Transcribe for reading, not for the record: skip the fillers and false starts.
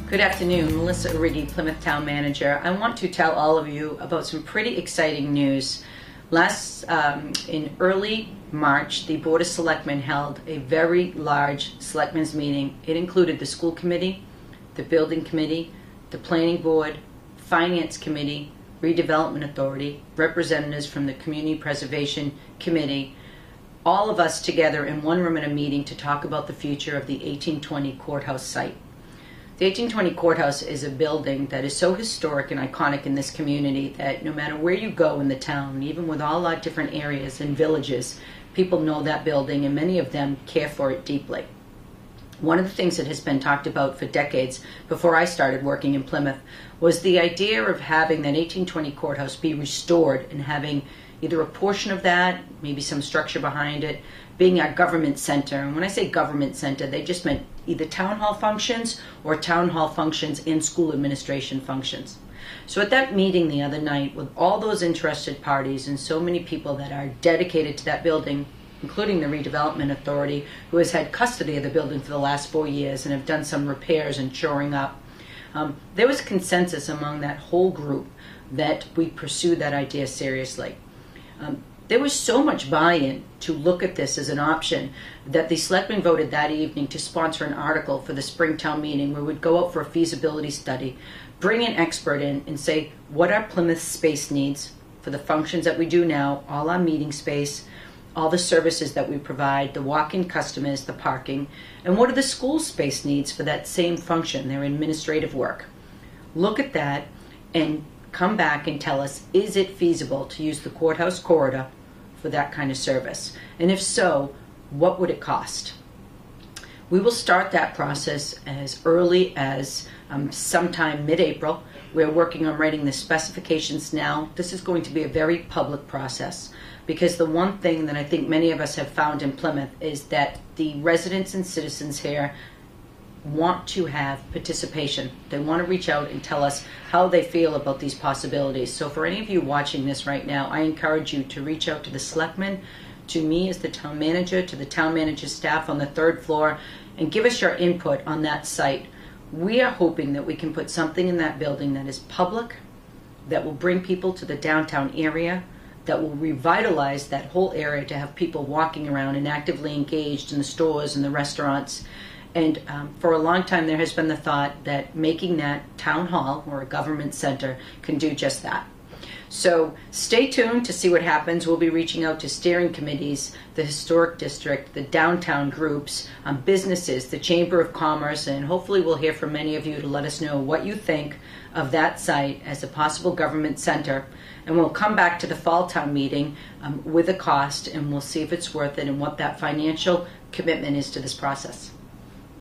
Good afternoon, Melissa Urigi, Plymouth Town Manager. I want to tell all of you about some pretty exciting news. In early March, the Board of Selectmen held a very large Selectmen's meeting. It included the School Committee, the Building Committee, the Planning Board, Finance Committee, Redevelopment Authority, representatives from the Community Preservation Committee, all of us together in one room in a meeting to talk about the future of the 1820 courthouse site. The 1820 courthouse is a building that is so historic and iconic in this community that no matter where you go in the town, even with all our different areas and villages, people know that building and many of them care for it deeply. One of the things that has been talked about for decades before I started working in Plymouth was the idea of having that 1820 courthouse be restored and having either a portion of that, maybe some structure behind it, being our government center. And when I say government center, they just meant either town hall functions or town hall functions and school administration functions. So at that meeting the other night with all those interested parties and so many people that are dedicated to that building, including the Redevelopment Authority, who has had custody of the building for the last 4 years and have done some repairs and shoring up, there was consensus among that whole group that we pursue that idea seriously. There was so much buy-in to look at this as an option that the Selectmen voted that evening to sponsor an article for the Springtown meeting where we'd go out for a feasibility study, bring an expert in and say what our Plymouth space needs for the functions that we do now, all our meeting space, all the services that we provide, the walk-in customers, the parking, and what are the school space needs for that same function, their administrative work. Look at that and come back and tell us, is it feasible to use the courthouse corridor for that kind of service? And if so, what would it cost? We will start that process as early as sometime mid-April. We're working on writing the specifications now. This is going to be a very public process because the one thing that I think many of us have found in Plymouth is that the residents and citizens here want to have participation. They want to reach out and tell us how they feel about these possibilities. So for any of you watching this right now, I encourage you to reach out to the Selectmen, to me as the Town Manager, to the Town Manager staff on the 3rd floor, and give us your input on that site. We are hoping that we can put something in that building that is public, that will bring people to the downtown area, that will revitalize that whole area to have people walking around and actively engaged in the stores and the restaurants. And for a long time there has been the thought that making that town hall or a government center can do just that. So stay tuned to see what happens. We'll be reaching out to steering committees, the historic district, the downtown groups, businesses, the Chamber of Commerce, and hopefully we'll hear from many of you to let us know what you think of that site as a possible government center. And we'll come back to the fall town meeting with a cost, and we'll see if it's worth it and what that financial commitment is to this process.